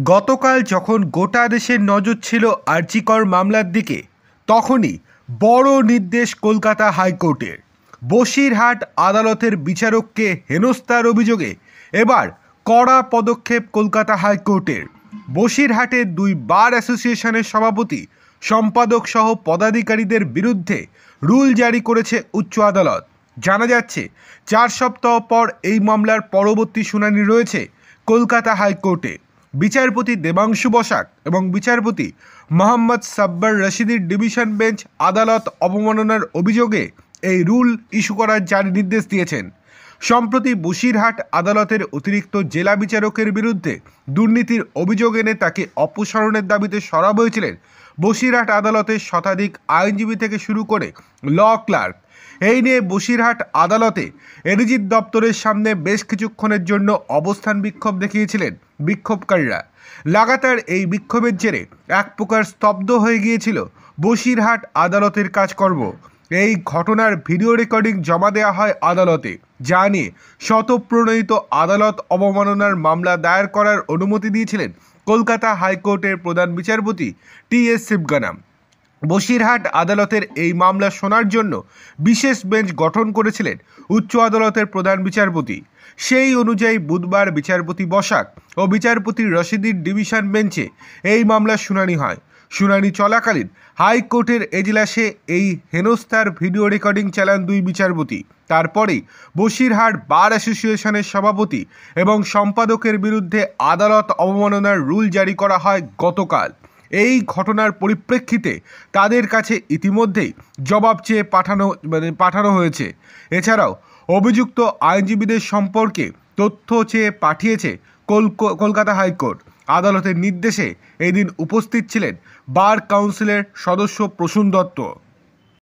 গতকাল যখন গোটা দেশের নজর ছিল আরজি কর মামলার দিকে, তখনই বড় নির্দেশ কলকাতা হাইকোর্টের। বসিরহাট আদালতের বিচারককে হেনস্থার অভিযোগে এবার কড়া পদক্ষেপ কলকাতা হাইকোর্টের। বসিরহাটের দুই বার অ্যাসোসিয়েশনের সভাপতি, সম্পাদক সহ পদাধিকারীদের বিরুদ্ধে রুল জারি করেছে উচ্চ আদালত। জানা যাচ্ছে 4 সপ্তাহ পর এই মামলার পরবর্তী শুনানি রয়েছে কলকাতা হাইকোর্টে। বিচারপতি দেবাংশু বসাক এবং বিচারপতি মোহাম্মদ সাব্বার রশিদির ডিভিশন বেঞ্চ আদালত অবমাননার অভিযোগে এই রুল ইস্যু করার জারি নির্দেশ দিয়েছেন। সম্প্রতি বসিরহাট আদালতের অতিরিক্ত জেলা বিচারকের বিরুদ্ধে দুর্নীতির অভিযোগ এনে তাকে অপসারণের দাবিতে সরব হয়েছিলেন বসিরহাট আদালতের শতাধিক আইনজীবী থেকে শুরু করে ল ক্লার্ক। এই নিয়ে বসিরহাট আদালতে এডিজির দপ্তরের সামনে বেশ কিছুক্ষণের জন্য অবস্থান বিক্ষোভ দেখিয়েছিলেন বিক্ষোভকারীরা। লাগাতার এই বিক্ষোভের জেরে এক প্রকার স্তব্ধ হয়ে গিয়েছিল বসিরহাট আদালতের কাজকর্ম। এই ঘটনার ভিডিও রেকর্ডিং জমা দেওয়া হয় আদালতে, যা নিয়ে স্বতঃপ্রণোদিত আদালত অবমাননার মামলা দায়ের করার অনুমতি দিয়েছিলেন কলকাতা হাইকোর্টের প্রধান বিচারপতি টি.এস. শিবগানাম। বসিরহাট আদালতের এই মামলা শোনার জন্য বিশেষ বেঞ্চ গঠন করেছিলেন উচ্চ আদালতের প্রধান বিচারপতি। সেই অনুযায়ী বুধবার বিচারপতি বসাক ও বিচারপতি রশিদির ডিভিশন বেঞ্চে এই মামলার শুনানি হয়। শুনানি চলাকালীন হাইকোর্টের এজলাসে এই হেনস্থার ভিডিও রেকর্ডিং চালান দুই বিচারপতি। তারপরেই বসিরহাট বার অ্যাসোসিয়েশনের সভাপতি এবং সম্পাদকের বিরুদ্ধে আদালত অবমাননার রুল জারি করা হয় গতকাল। এই ঘটনার পরিপ্রেক্ষিতে তাদের কাছে ইতিমধ্যেই জবাব চেয়ে পাঠানো হয়েছে। এছাড়াও অভিযুক্ত আইনজীবীদের সম্পর্কে তথ্য চেয়ে পাঠিয়েছে কলকাতা হাইকোর্ট। আদালতের নির্দেশে এদিন উপস্থিত ছিলেন বার কাউন্সিলের সদস্য প্রসূন দত্ত।